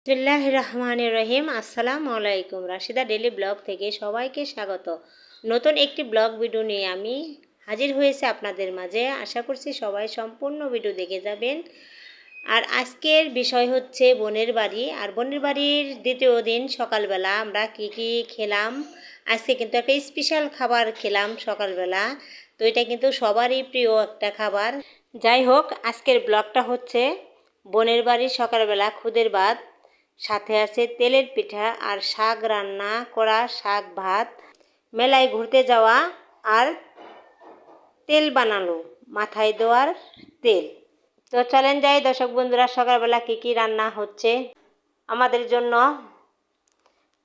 বিসমিল্লাহির রহমানির রহিম। আসসালামু আলাইকুম। রাশিদা ডেলি ব্লগ থেকে সবাইকে স্বাগত। নতুন একটি ব্লগ ভিডিও নিয়ে আমি হাজির হয়েছি আপনাদের মাঝে। আশা করছি সবাই সম্পূর্ণ ভিডিও দেখে যাবেন। আর আজকের বিষয় হচ্ছে বোনের বাড়ি। আর বোনের বাড়ির দ্বিতীয় দিন সকালবেলা আমরা কি খেলাম। আজকে কিন্তু একটা স্পেশাল খাবার খেলাম সকালবেলা। তো এটা কিন্তু সবারই প্রিয় একটা খাবার। যাই হোক, আজকের ব্লগটা হচ্ছে বোনের বাড়ির সকালবেলা খুদের ভাত, সাথে আছে তেলের পিঠা আর শাক রান্না করা, শাক ভাত, মেলায় ঘুরতে যাওয়া আর তেল বানানো, মাথায় দেওয়ার তেল। তো চলেন যাই দর্শক বন্ধুরা, সকালবেলা কি রান্না হচ্ছে আমাদের জন্য।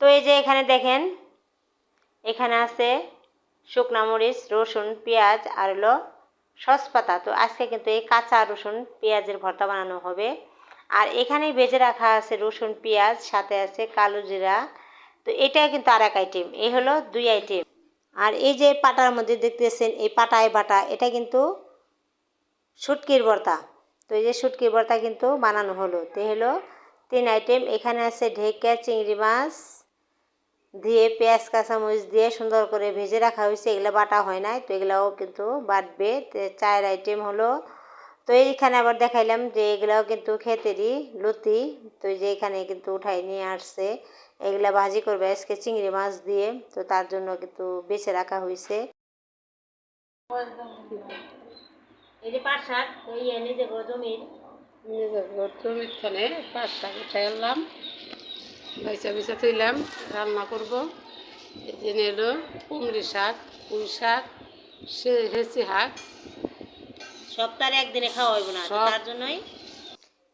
তো এই যে এখানে দেখেন, এখানে আছে শুকনা মরিচ, রসুন, পেঁয়াজ আর হলো সসপাতা। তো আজকে কিন্তু এই কাঁচা রসুন পেঁয়াজের ভর্তা বানানো হবে। আর এখানে ভেজে রাখা আছে রসুন পেঁয়াজ, সাথে আছে কালো জিরা। তো এটা কিন্তু আর এক আইটেম, এই হলো দুই আইটেম। আর এই যে পাটার মধ্যে দেখতেছেন, এই পাটায় বাটা, এটা কিন্তু শুটকির ভর্তা। তো এই যে শুটকির ভর্তা কিন্তু বানানো হলো। তো হলো তিন আইটেম। এখানে আছে ঢেকে চিংড়ি মাছ দিয়ে পেঁয়াজ কাঁচামরিচ দিয়ে সুন্দর করে ভেজে রাখা হয়েছে, এগুলো বাটা হয় নাই, তো এগুলাও কিন্তু বাটবে। চার আইটেম হলো। তো এইখানে আবার দেখাইলাম যে এগুলাও কিন্তু খেতেরই লতি। তো এই যে এখানে কিন্তু উঠাই নিয়ে আসছে, এগুলা ভাজি করবে আজকে চিংড়ি মাছ দিয়ে। তো তার জন্য কিন্তু বেছে রাখা হয়েছে। এই যে পাট শাক, এই নিজে জমির জমির থানে পাঁচ শাক উঠাই আনলাম, বাইচা বিচা তুইলাম, রান্না করবো। এই যে এলো কুমড়ি শাক, পুঁই শাক, হেঁচি শাক। সপ্তাহে একদিনে খাওয়া হইব না, সব তার জন্যই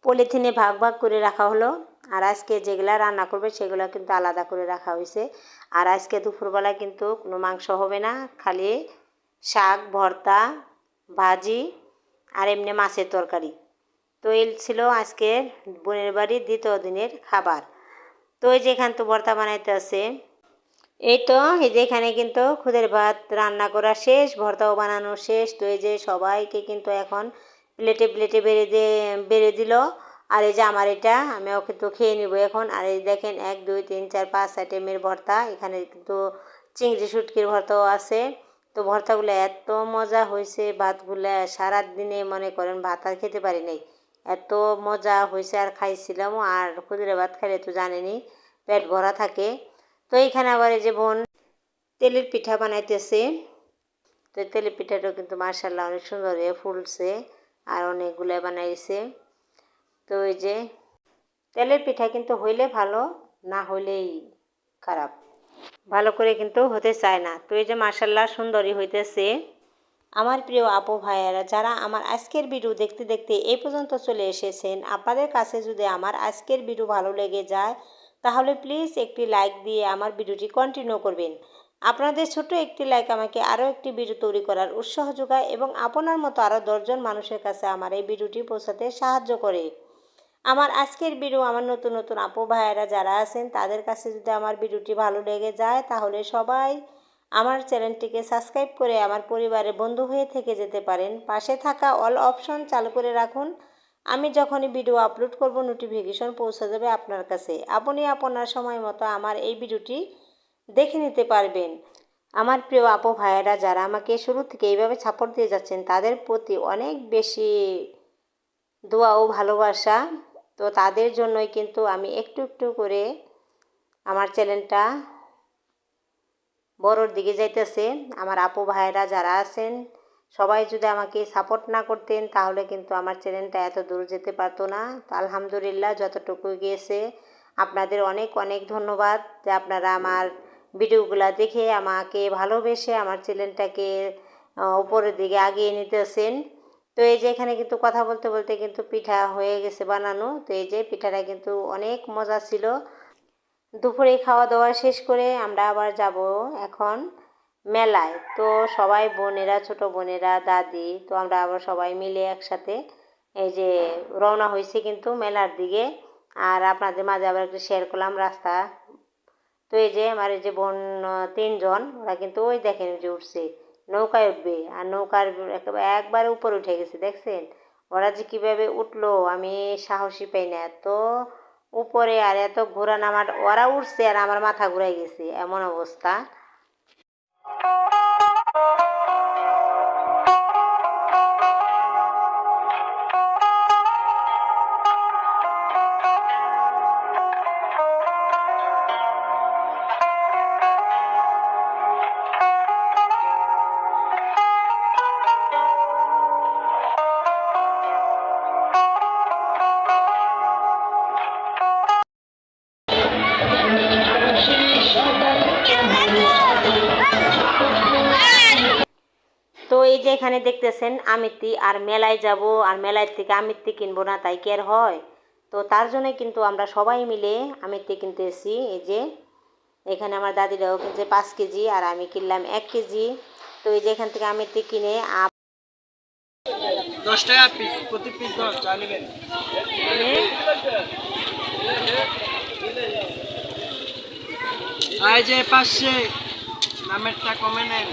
পলিথিনে ভাগ ভাগ করে রাখা হলো। আর আজকে যেগুলা রান্না করবে সেগুলো কিন্তু আলাদা করে রাখা হয়েছে। আর আজকে দুপুরবেলায় কিন্তু কোনো মাংস হবে না, খালি শাক ভর্তা, ভাজি আর এমনি মাছের তরকারি। তো এই ছিল আজকের বোনের বাড়ির দ্বিতীয় দিনের খাবার। তো এই যে এখান তো ভর্তা বানাইতে আছে, এই তো এই যে এখানে কিন্তু খুদের ভাত রান্না করা শেষ, ভর্তাও বানানো শেষ। তো এই যে সবাইকে কিন্তু এখন প্লেটে প্লেটে বেড়ে দিল। আর এই যে আমার এটা, আমিও কিন্তু খেয়ে নিব এখন। আর এই দেখেন 1 2 3 4 5 আইটেমের ভর্তা। এখানে কিন্তু চিংড়ি শুটকির ভর্তাও আছে। তো ভর্তাগুলো এত মজা হয়েছে, ভাতগুলো সারাদিনে মনে করেন ভাত আর খেতে পারি নাই, এত মজা হয়েছে। আর খাইছিলামও। আর খুদের ভাত খাইলে তো জানেনি পেট ভরা থাকে। তো এইখানে আবার এই যে বোন তেলের পিঠা বানাইতেছে। তো তেলের পিঠাটাও কিন্তু মার্শাল্লাহ অনেক সুন্দর হয়ে ফুলছে আর অনেকগুলো বানাইছে। তো এই যে তেলের পিঠা কিন্তু হইলে ভালো, না হইলেই খারাপ, ভালো করে কিন্তু হতে চায় না। তো এই যে মার্শাল্লাহ সুন্দরই হইতেছে। আমার প্রিয় আপু ভাইয়েরা, যারা আমার আজকের ভিডিও দেখতে দেখতে এই পর্যন্ত চলে এসেছেন, আপনাদের কাছে যদি আমার আজকের ভিডিও ভালো লেগে যায় তাহলে প্লিজ একটি লাইক দিয়ে আমার ভিডিওটি কন্টিনিউ করবেন। আপনাদের ছোট একটি লাইক আমাকে আরও একটি ভিডিও তৈরি করার উৎসাহ যোগায় এবং আপনার মতো আরও 10 জন মানুষের কাছে আমার এই ভিডিওটি পৌঁছাতে সাহায্য করে। আমার আজকের ভিডিও আমার নতুন নতুন আপু ভাইয়েরা যারা আছেন তাদের কাছে যদি আমার ভিডিওটি ভালো লেগে যায় তাহলে সবাই আমার চ্যানেলটিকে সাবস্ক্রাইব করে আমার পরিবারের বন্ধু হয়ে থেকে যেতে পারেন। পাশে থাকা অল অপশন চালু করে রাখুন। আমি যখনই ভিডিও আপলোড করব নোটিফিকেশন পৌঁছে যাবে আপনার কাছে। আপনি আপনার সময় মতো আমার এই ভিডিওটি দেখে নিতে পারবেন। আমার প্রিয় আপু ভাইয়েরা যারা আমাকে শুরু থেকে এইভাবে সাপোর্ট দিয়ে যাচ্ছেন তাদের প্রতি অনেক বেশি দোয়া ও ভালোবাসা। তো তাদের জন্যই কিন্তু আমি একটু একটু করে আমার চ্যানেলটা বড়োর দিকে যাইতেছে। আমার আপু ভাইয়েরা যারা আছেন সবাই যদি আমাকে সাপোর্ট না করতেন তাহলে কিন্তু আমার চ্যানেলটা এত দূর যেতে পারতো না। তো আলহামদুলিল্লাহ যতটুকু গিয়েছে, আপনাদের অনেক অনেক ধন্যবাদ যে আপনারা আমার ভিডিওগুলো দেখে আমাকে ভালোবেসে আমার চ্যানেলটাকে উপরের দিকে আগিয়ে নিতেছেন। তো এই যে এখানে কিন্তু কথা বলতে বলতে কিন্তু পিঠা হয়ে গেছে বানানো। তো এই যে পিঠাটা কিন্তু অনেক মজা ছিল। দুপুরে খাওয়া দাওয়া শেষ করে আমরা আবার যাব এখন মেলায়। তো সবাই বোনেরা, ছোট বোনেরা, দাদি, তো আমরা আবার সবাই মিলে একসাথে এই যে রওনা হয়েছি কিন্তু মেলার দিকে। আর আপনাদের মাঝে আবার একটু শেয়ার করলাম রাস্তা। তো এই যে আমার এই যে বোন 3 জন, ওরা কিন্তু ওই দেখেন যে উঠছে, নৌকায় উঠবে। আর নৌকার একবারে উপরে উঠে গেছে, দেখছেন ওরা যে কীভাবে উঠলো, আমি সাহসী পাই না, এত উপরে আর এত ঘোরান, আমার ওরা উঠছে আর আমার মাথা ঘুরাই গেছে, এমন অবস্থা। তো এই যে এখানে দেখতেছেন আমিত্তি, আর মেলায় যাব আর মেলায় থেকে আমিত্তি কিনবো না তাই কি আর হয়। তো তার জন্য কিন্তু আমরা সবাই মিলে আমিত্তি কিনতে এসেছি। এই যে এখানে আমার দাদিরাও কিনছে 5 কেজি আর আমি কিনলাম 1 কেজি। তো এই যে এখান থেকে আমিত্তি কিনে 10 টাকা পিস, প্রতি পিস 10 চা নেবেন। এই যে পাশে নামেরটা কমে নেন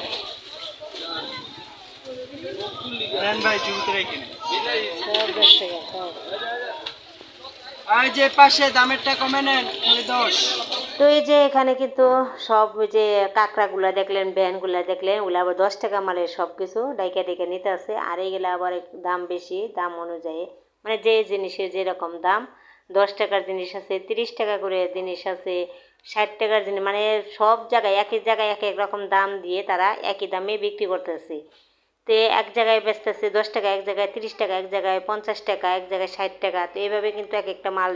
নেন ভাই, জুমতে রেখেন। এই যে পাশে দামেরটা কমে নেন, খালি 10। তো এই যে এখানে কিন্তু সব ওই যে কাঁকড়াগুলা দেখলেন, ভ্যানগুলা দেখলেন, ওগুলো আবার 10 টাকা মালের সব কিছু ডাইকা ডেকে নিতে আছে। আর এইগুলো আবার দাম বেশি, দাম অনুযায়ী মানে যে জিনিসের যেরকম দাম, 10 টাকার জিনিস আছে, 30 টাকা করে জিনিস আছে, 60 টাকার জিনিস, মানে সব জায়গায় এক এক রকম দাম দিয়ে তারা একই দামে বিক্রি করতেছে। তো এক জায়গায় বেচতেছে 10 টাকা, এক জায়গায় 30 টাকা, এক জায়গায় 50 টাকা, এক জায়গায় 60 টাকা। তো এইভাবে কিন্তু এক একটা মাল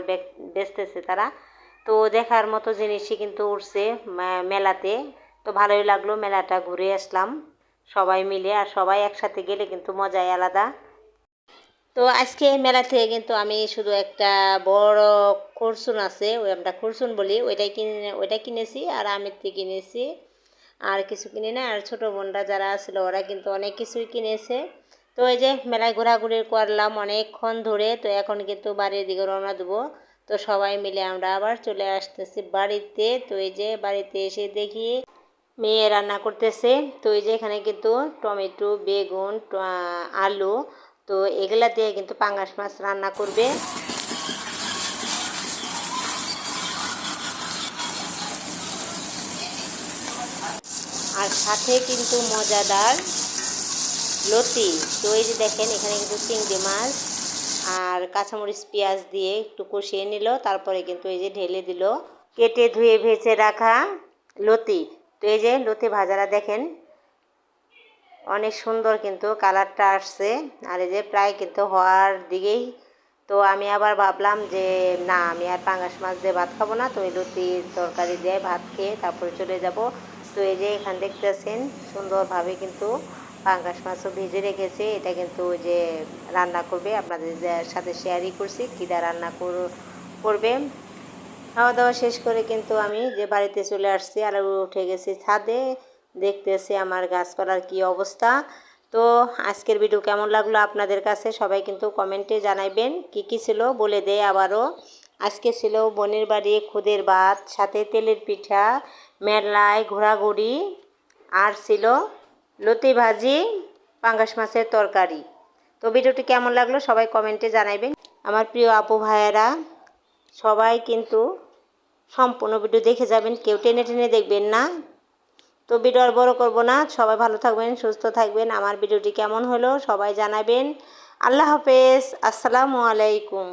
বেচতেছে তারা। তো দেখার মতো জিনিসই কিন্তু উঠছে মেলাতে। তো ভালোই লাগলো, মেলাটা ঘুরে আসলাম সবাই মিলে, আর সবাই একসাথে গেলে কিন্তু মজাই আলাদা। তো আজকে মেলা থেকে কিন্তু আমি শুধু একটা বড় খুরসুন আছে, ওই আমরা খুরসুন বলি, ওইটা কিনেছি, আর আমের থেকে কিনেছি, আর কিছু কিনে না। আর ছোটো বোনরা যারা আসছিল ওরা কিন্তু অনেক কিছুই কিনেছে। তো এই যে মেলায় ঘোরাঘুরি করলাম অনেকক্ষণ ধরে। তো এখন কিন্তু বাড়ির দিকে রওনা দেবো। তো সবাই মিলে আমরা আবার চলে আসতেছি বাড়িতে। তো এই যে বাড়িতে এসে দেখি মেয়ে রান্না করতেছে। তো এই যে এখানে কিন্তু টমেটো, বেগুন, আলু, তো এগুলা দিয়ে কিন্তু পাঙ্গাস মাছ রান্না করবে। আর সাথে কিন্তু মজাদার লতি। তো এই যে দেখেন এখানে কিন্তু চিংড়ি মাছ আর কাঁচামরিচ পেঁয়াজ দিয়ে একটু কষিয়ে নিল, তারপরে কিন্তু এই যে ঢেলে দিল কেটে ধুয়ে ভেজে রাখা লতি। তো এই যে লতি ভাজারা দেখেন অনেক সুন্দর কিন্তু কালারটা আসছে, আর এই যে প্রায় কিন্তু হওয়ার দিকেই। তো আমি আবার ভাবলাম যে না, আমি আর পাঙ্গাস মাছ দিয়ে ভাত খাবো না, তো এই লতির তরকারি দিয়ে ভাত খেয়ে তারপরে চলে যাব। তো এই যে এখানে দেখতেছেন সুন্দরভাবে কিন্তু পাঙ্গাস মাছও ভেজে রেখেছে। এটা কিন্তু ওই যে রান্না করবে, আপনাদের সাথে শেয়ারই করছি কীটা রান্না করবে। খাওয়া দাওয়া শেষ করে কিন্তু আমি যে বাড়িতে চলে আসছি, আর উঠে গেছি ছাদে, দেখতেছি আমার গাছপালার কি অবস্থা। তো আজকের ভিডিও কেমন লাগলো আপনাদের কাছে সবাই কিন্তু কমেন্টে জানাইবেন। কি কি ছিল বলে দেয় আবারও। আজকে ছিল বোনের বাড়ি খুদের ভাত, সাথে তেলের পিঠা, মেলায় ঘোরাঘুরি, আর ছিল লতি ভাজি, পাঙ্গাস মাছের তরকারি। তো ভিডিওটি কেমন লাগলো সবাই কমেন্টে জানাইবেন। আমার প্রিয় আপু ভাইয়েরা সবাই কিন্তু সম্পূর্ণ ভিডিও দেখে যাবেন, কেউ টেনে টেনে দেখবেন না। তো ভিডিও আর বড় করবো না, সবাই ভালো থাকবেন, সুস্থ থাকবেন। আমার ভিডিওটি কেমন হলো সবাই জানাবেন। আল্লাহ হাফেজ, আসসালামু আলাইকুম।